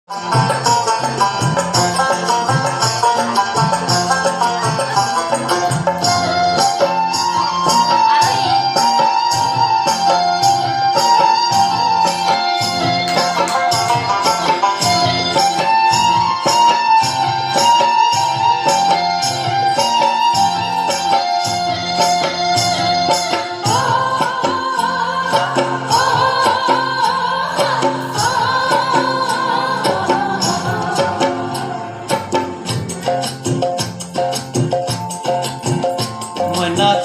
ময়না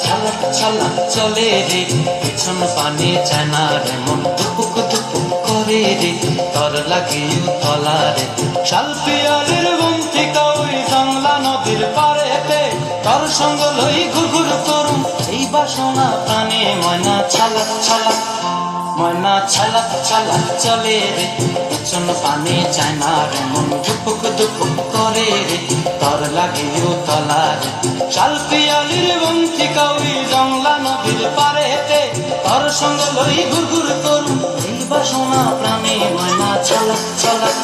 ছালাক ছালাক চলে রে, পিছন পানে যায় না রে, মন দুপুক দুপুক করে রে, তর লাগে তলা রে। শাল পিয়ালির বন্তি কাউরি জংলা নদীর পারেতে, তর সঙ্গ লই ঘুরঘুর করুম এই বাসনা প্রাণে। ময়না ছালাক ছালাক, ময়না ছালাক ছালাক চলে রে, পিছন পানে যায় না রে, মন দুপুক দুপুক করে রে, তর লাগে তলা রে। শাল পিয়ালির বন্তি কাউরি জংলা নদীর পারেতে, তর সঙ্গ লই ঘুরঘুর করুম এই বাসনা প্রাণে। ময়না ছালাক ছালাক।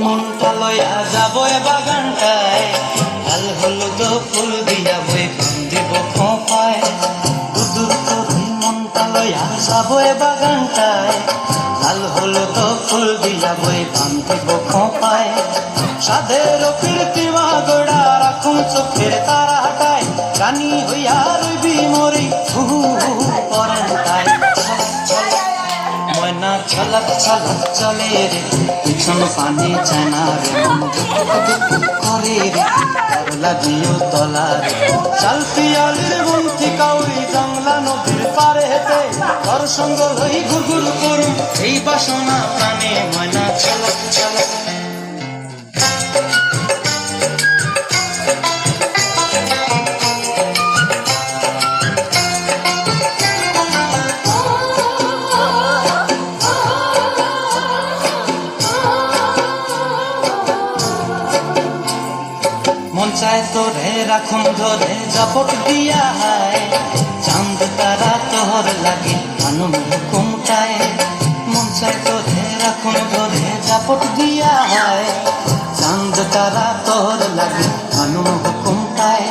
মনটা লয়া যাব বাগানটায়, লাল হলুদ ফুল দিয়া বই দিব খোঁপায়। দুদূর করে মনটা লয়া যাব বাগানটায়, লাল হলুদ ফুল দিয়া বই দিব খোঁপায়। সাধের কীর্তিমা গোড়া রাখুন চোখের তারা হাটায়, রানী হইয়া রইবি মরি হু পরান্তায়। ময়না ছালাক ছালাক চলে রে, পিছন পানে যায় না রে, মন দুপুক করে রে, তর লাগিও তলা রে। শাল পিয়ালির বন্তি কাউরি জংলা নদীর পারে হেতে, তর সঙ্গ লই ঘুরঘুর করুম এই বাসনা প্রাণে। ময়না ছালাক ছালাক। মন চায় তোরে রাখুন ধরে জাপট দিয়া হায়, চাঁদ তারা তোর লাগে মানুষ হুকুমটায়। মন চায় তোরে রাখুন ধরে জাপট দিয়া হায়, চাঁদ তারা তোর লাগে মানুষ হুকুমটায়।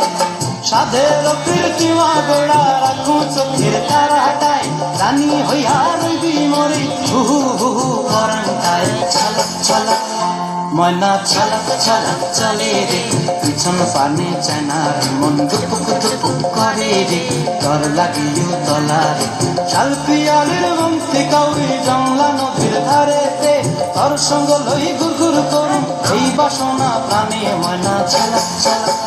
সাধের কীর্তিমা গোড়া রাখুন চোখের তারা হাটায়, রানী হইয়া রইবি মরি হু হু পরান্তায়। ছালাক ছালাক, ময়না ছালাক ছালাক চলে রে, পিছন পানে যায় না রে, মন দুপুক দুপুক করে রে, তর লাগিও তলা রে। শাল পিয়ালির বন্তি কাউরি জংলা নদীর ধারেতে, তর সঙ্গ লই ঘুরঘুর করুম এই বাসনা প্রাণে। ময়না ছালাক ছালাক।